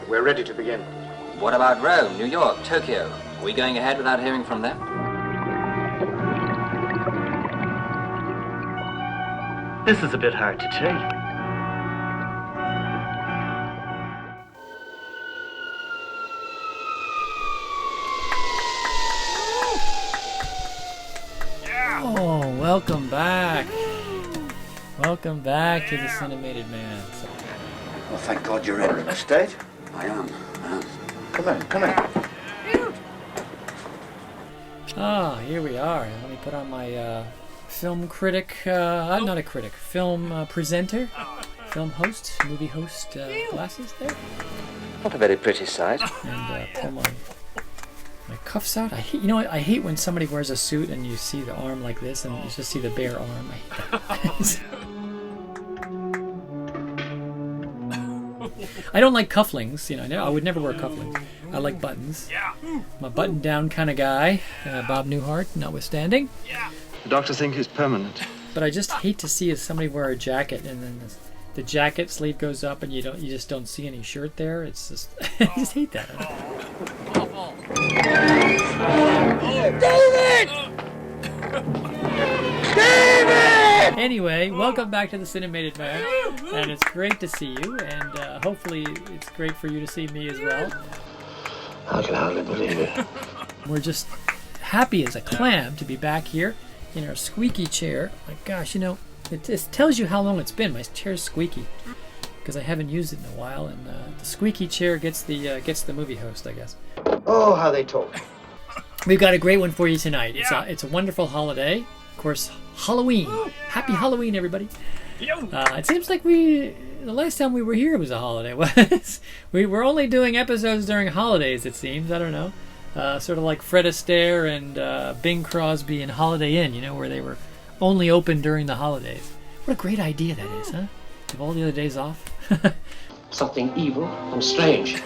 We're ready to begin. What about Rome, New York, Tokyo? Are we going ahead without hearing from them? This is a bit hard to take. Oh, welcome back. Welcome back to the Cinemated Man. Well, thank God you're in. State? I am. Come in. Ah, here we are. Let me put on my film critic, I'm not a critic, film presenter, film host, movie host glasses there. Not a very pretty sight. And pull my cuffs out. I hate, I hate when somebody wears a suit and you see the arm like this and you just see the bare arm. I hate that. I don't like cufflinks, I would never wear cufflinks. I like buttons. I'm a button-down kind of guy, Bob Newhart notwithstanding. The doctors think it's permanent. But I just hate to see somebody wear a jacket and then the jacket sleeve goes up and you just don't see any shirt there. It's just I just hate that. David! Anyway, welcome back to the Cinemated Man, and it's great to see you, and hopefully it's great for you to see me as well. I can hardly believe it. We're just happy as a clam to be back here in our squeaky chair. My gosh, it just tells you how long it's been. My chair's squeaky because I haven't used it in a while, and the squeaky chair gets the movie host, I guess. Oh, how they talk. We've got a great one for you tonight. It's a wonderful holiday. Of course, Halloween. Happy Halloween, everybody. It seems like the last time we were here was a holiday. We were only doing episodes during holidays, it seems. I don't know. Sort of like Fred Astaire and Bing Crosby and Holiday Inn, where they were only open during the holidays. What a great idea that is, huh? Have all the other days off. Something evil and strange.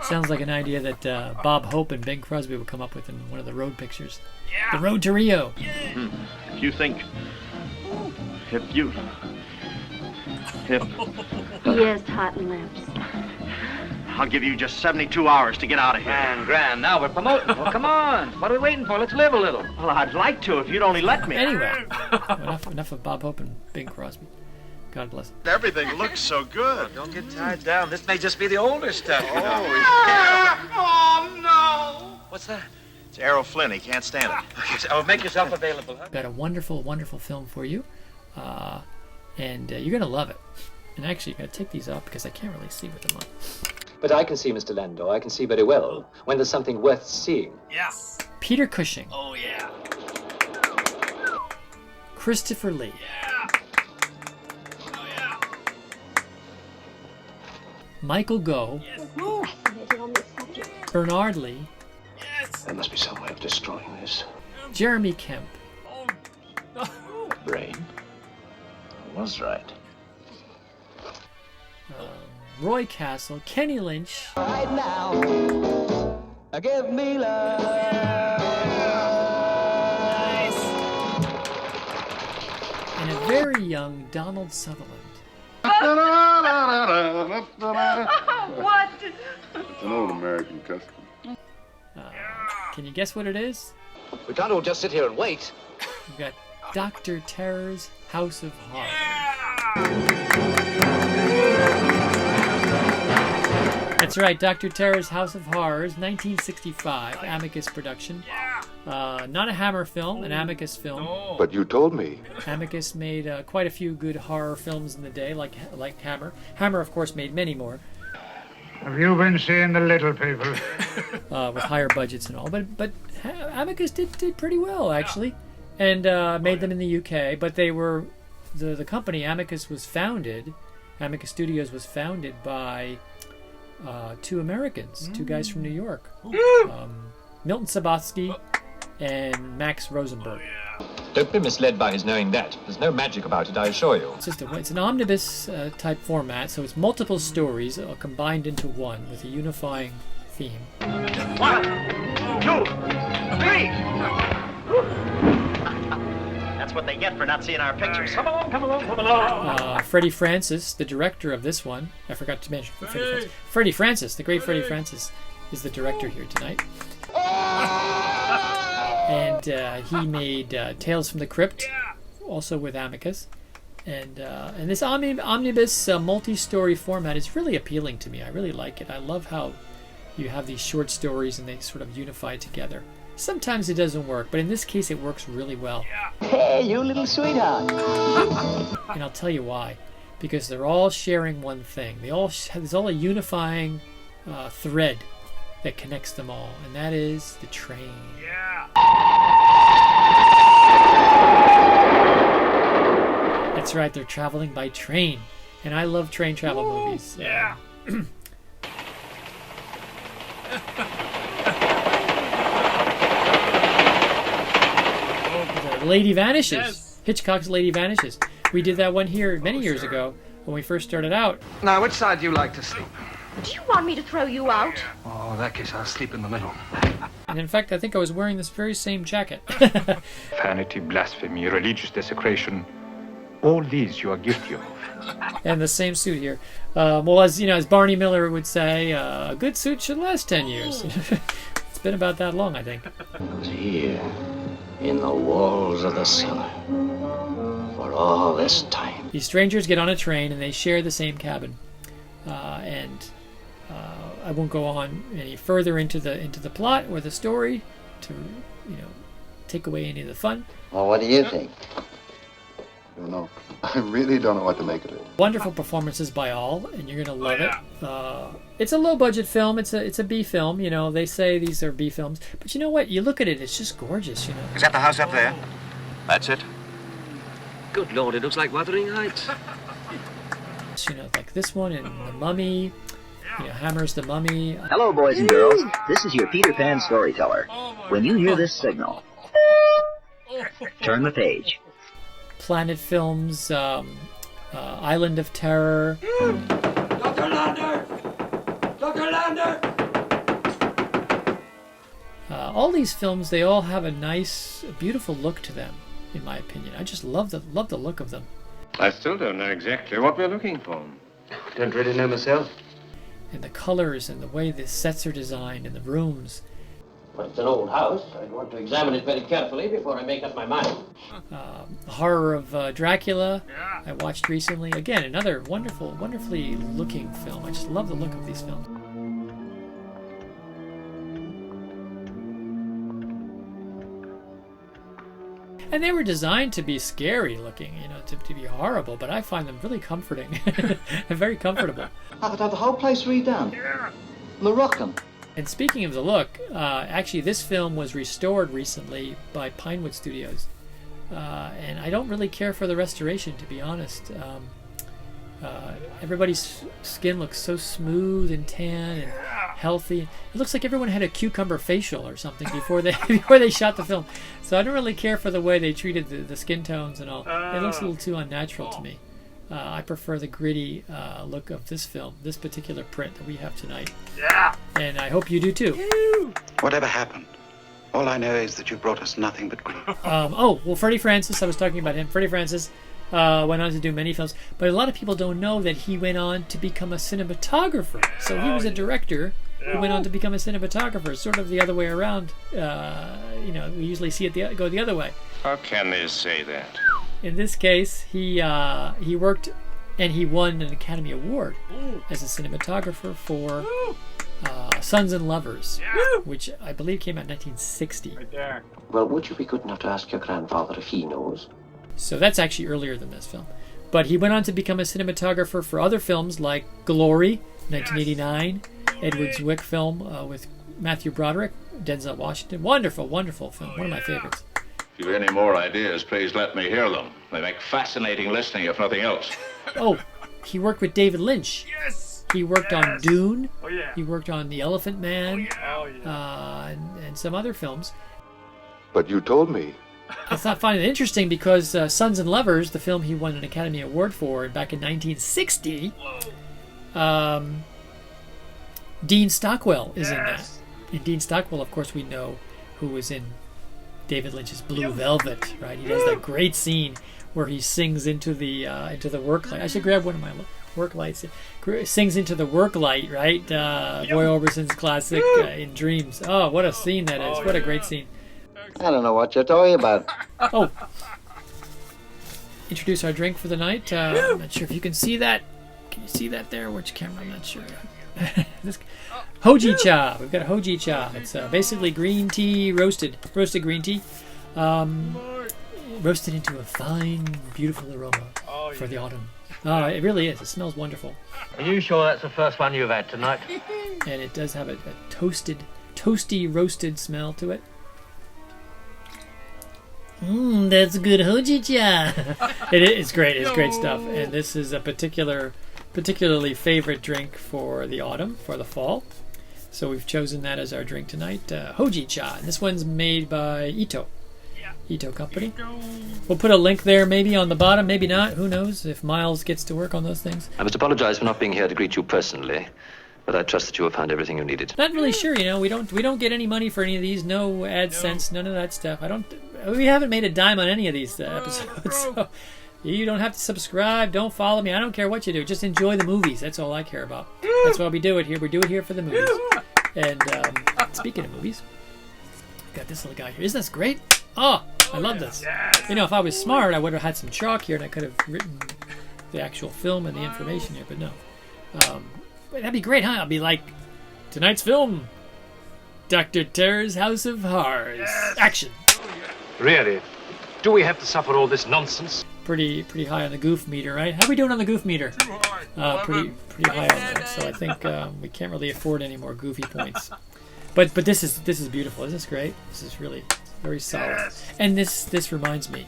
Sounds like an idea that Bob Hope and Bing Crosby would come up with in one of the road pictures. The Road to Rio. Yes, hot lips. I'll give you just 72 hours to get out of here. Grand. Now we're promoting. Well, come on. What are we waiting for? Let's live a little. Well, I'd like to if you'd only let me. Anyway, enough of Bob Hope and Bing Crosby. God bless him. Everything looks so good. Don't get tied down. This may just be the older stuff. Oh, no. What's that? It's Errol Flynn. He can't stand it. Okay, so make yourself available. Huh? Got a wonderful, wonderful film for you. And you're going to love it. And actually, you're going to take these off because I can't really see with them on. But I can see, Mr. Landau. I can see very well when there's something worth seeing. Yes. Peter Cushing. Oh, yeah. Christopher Lee. Yeah. Oh, yeah. Michael Gough. Yes. Fascinated on this subject. Bernard Lee. Yes. There must be some way of destroying this. Jeremy Kemp. Brain. I was right. Roy Castle. Kenny Lynch. Right now, give me love. And a very young Donald Sutherland. What? It's an old American custom. Can you guess what it is? We can't all just sit here and wait. We've got Dr. Terror's House of Horrors. That's right, Dr. Terror's House of Horrors, 1965, Amicus production. Not a Hammer film, an Amicus film. No. But you told me. Amicus made quite a few good horror films in the day, like Hammer. Hammer, of course, made many more. Have you been seeing the little people? With higher budgets and all. But Amicus did pretty well, actually. And made them in the UK. But they were... The company, Amicus Studios was founded by two Americans, two guys from New York. Milton Sabatsky and Max Rosenberg. Don't be misled by his knowing that. There's no magic about it, I assure you. It's an omnibus type format, so it's multiple stories combined into one with a unifying theme. 1, 2, 3. That's That's what they get for not seeing our pictures. Come along, come along, come along. Freddie Francis, the director of this one. I forgot to mention Freddie Francis. Freddie Francis, the great Freddie Francis, is the director here tonight. And he made Tales from the Crypt, also with Amicus. And this omnibus multi-story format is really appealing to me. I really like it. I love how you have these short stories and they sort of unify together. Sometimes it doesn't work, but in this case it works really well. Hey, you little sweetheart. And I'll tell you why. Because they're all sharing one thing. There's all a unifying thread that connects them all, and that is the train. Yeah. That's right, they're traveling by train. And I love train travel movies. Yeah. The Lady Vanishes. Yes. Hitchcock's Lady Vanishes. We did that one here many years ago when we first started out. Now, which side do you like to sleep? Do you want me to throw you out? Oh, in that case, I'll sleep in the middle. And in fact, I think I was wearing this very same jacket. Vanity, blasphemy, religious desecration, all these you are guilty of. And the same suit here. Well, as Barney Miller would say, a good suit should last 10 years. It's been about that long, I think. I was here, in the walls of the cellar, for all this time. These strangers get on a train and they share the same cabin. I won't go on any further into the plot or the story to take away any of the fun. Well, what do you think? I don't know. I really don't know what to make of it. Wonderful performances by all, and you're gonna love it. It's a low budget film. It's a B film. They say these are B films, but you know what? You look at it, it's just gorgeous. Is that the house up there? That's it. Good Lord, it looks like Wuthering Heights. Like this one and The Mummy. Hammer's The Mummy. Hello, boys and girls. This is your Peter Pan storyteller. When you hear this signal, turn the page. Planet Films, Island of Terror. Dr. Lander! Dr. Lander! All these films, they all have a nice, beautiful look to them, in my opinion. I just love the look of them. I still don't know exactly what we're looking for. Don't really know myself. And the colors and the way the sets are designed and the rooms. Well, it's an old house. I'd want to examine it very carefully before I make up my mind. Horror of Dracula, I watched recently. Again, another wonderfully looking film. I just love the look of these films. And they were designed to be scary looking, to be horrible, but I find them really comforting and very comfortable. I could have the whole place redone. Moroccan. And speaking of the look, actually this film was restored recently by Pinewood Studios. And I don't really care for the restoration, to be honest. Everybody's skin looks so smooth and tan and healthy. It looks like everyone had a cucumber facial or something before they shot the film. So I don't really care for the way they treated the skin tones and all. It looks a little too unnatural to me. I prefer the gritty look of this film, this particular print that we have tonight. Yeah. And I hope you do too. Whatever happened? All I know is that you brought us nothing but grief. Freddie Francis, I was talking about him. Freddie Francis went on to do many films, but a lot of people don't know that he went on to become a cinematographer. So he was a director who went on to become a cinematographer, sort of the other way around. We usually see it go the other way. How can they say that? In this case, he worked and he won an Academy Award as a cinematographer for Sons and Lovers, which I believe came out in 1960. Right there. Well, would you be good enough to ask your grandfather if he knows? So that's actually earlier than this film. But he went on to become a cinematographer for other films like Glory, 1989, Edward Zwick film with Matthew Broderick, Denzel Washington. Wonderful, wonderful film. One of my favorites. If you've any more ideas, please let me hear them. They make fascinating listening, if nothing else. He worked with David Lynch. Yes. He worked on Dune. Oh yeah. He worked on The Elephant Man. Oh yeah. And some other films. But you told me. I find it interesting because Sons and Lovers, the film he won an Academy Award for back in 1960, Dean Stockwell is in that. And Dean Stockwell, of course, we know who was in David Lynch's Blue Velvet, right? He does that great scene where he sings into the work light. I should grab one of my work lights. Sings into the work light, right? Roy Orbison's classic In Dreams. Oh, what a scene that is! What a great scene. I don't know what you're talking about. Oh, introduce our drink for the night. I'm not sure if you can see that. Can you see that there? Which camera? I'm not sure. This Hoji Cha. We've got a Hoji Cha. It's basically green tea, roasted green tea, roasted into a fine, beautiful aroma for the autumn. It really is. It smells wonderful. Are you sure that's the first one you've had tonight? And it does have a toasty, roasted smell to it. That's good Hoji Cha. It's great. It's great stuff. And this is a particularly favorite drink for the autumn, for the fall. So we've chosen that as our drink tonight, Hoji Cha. And this one's made by Ito Company. We'll put a link there maybe on the bottom, maybe not. Who knows if Miles gets to work on those things. I must apologize for not being here to greet you personally, but I trust that you have found everything you needed. Not really sure, we don't get any money for any of these. No AdSense, none of that stuff. We haven't made a dime on any of these episodes. So you don't have to subscribe. Don't follow me. I don't care what you do. Just enjoy the movies. That's all I care about. That's why we do it here. We do it here for the movies. And speaking of movies, got this little guy here. Isn't this great? Oh, I love this. If I was smart, I would have had some chalk here and I could have written the actual film and the information here. But no. That'd be great, huh? I'd be like, tonight's film, Dr. Terror's House of Horrors. Action. Really? Do we have to suffer all this nonsense? Pretty high on the Gough meter, right? How are we doing on the Gough meter? Pretty high on that. So I think we can't really afford any more Goughy points. But this is beautiful. Isn't this great? This is really very solid. And this reminds me,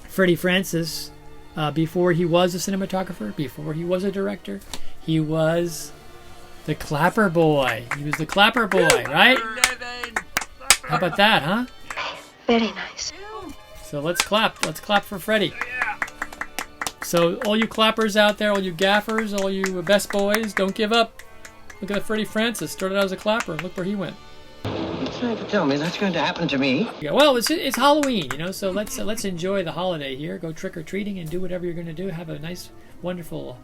Freddie Francis, before he was a cinematographer, before he was a director, he was the clapper boy. He was the clapper boy, right? How about that, huh? Very nice. So let's clap. Let's clap for Freddie. So all you clappers out there, all you gaffers, all you best boys, don't give up. Look at Freddie Francis. Started out as a clapper. Look where he went. You're trying to tell me that's going to happen to me? Yeah, well, it's Halloween, so let's enjoy the holiday here. Go trick or treating and do whatever you're going to do. Have a nice, wonderful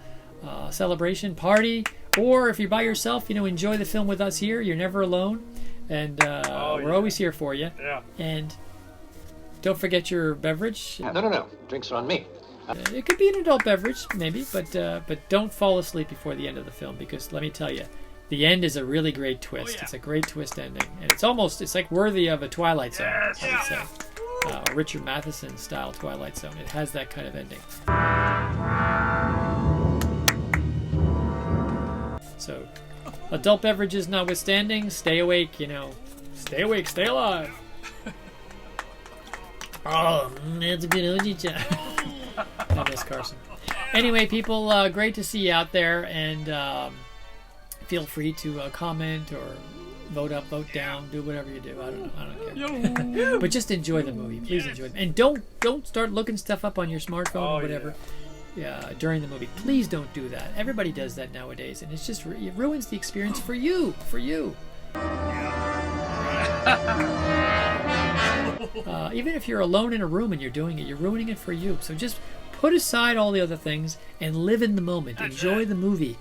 celebration party, or if you're by yourself, enjoy the film with us here. You're never alone, and we're always here for you. Yeah. And don't forget your beverage. No. Drinks are on me. It could be an adult beverage, maybe, but don't fall asleep before the end of the film, because let me tell you, the end is a really great twist. It's a great twist ending, and it's like worthy of a Twilight Zone, I would say. A Richard Matheson style Twilight Zone. It has that kind of ending. So, adult beverages notwithstanding, stay awake, Stay awake, stay alive. Oh, that's a good Hoji Cha. I miss Carson. Anyway, people, great to see you out there, and feel free to comment or vote up, vote down, do whatever you do. I don't care. But just enjoy the movie. Please enjoy it. And don't start looking stuff up on your smartphone or whatever during the movie. Please don't do that. Everybody does that nowadays, and it's just it ruins the experience for you. Even if you're alone in a room and you're doing it, you're ruining it for you. So just put aside all the other things and live in the moment. Enjoy the movie.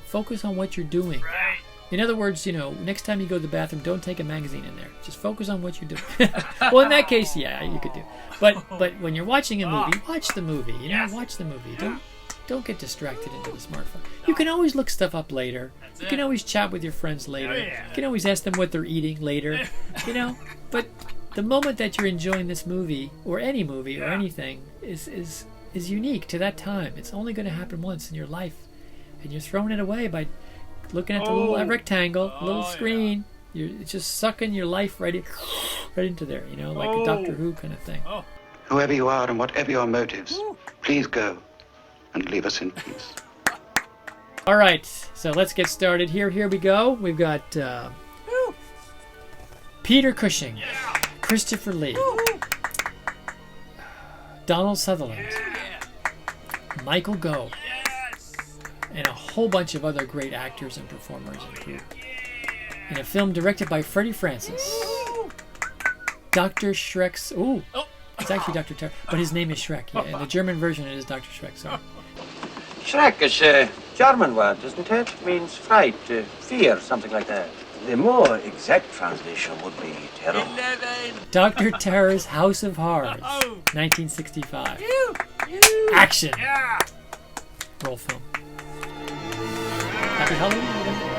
Focus on what you're doing. Right. In other words, next time you go to the bathroom, don't take a magazine in there. Just focus on what you're doing. Well, in that case, yeah, you could do. But when you're watching a movie, watch the movie. Watch the movie. Don't get distracted into the smartphone. You can always look stuff up later. You can always chat with your friends later. You can always ask them what they're eating later. But the moment that you're enjoying this movie or any movie or anything is unique to that time. It's only going to happen once in your life, and you're throwing it away by looking at the little rectangle, little screen. It's just sucking your life right into there, like a Doctor Who kind of thing. Whoever you are and whatever your motives, please go and leave us in peace. All right, so let's get started here. Here we go. We've got Peter Cushing, Christopher Lee, Donald Sutherland, Michael Gough, and a whole bunch of other great actors and performers in a film directed by Freddie Francis. Dr. Shrek's... Ooh. It's actually Dr. Terror, but his name is Shrek. Yeah, in the German version, it is Dr. Shrek, sorry. Shrek is a German word, isn't it? Means fright, fear, something like that. The more exact translation would be terror. Dr. Terror's House of Horrors, 1965. Action! Roll film. Happy Halloween, everybody.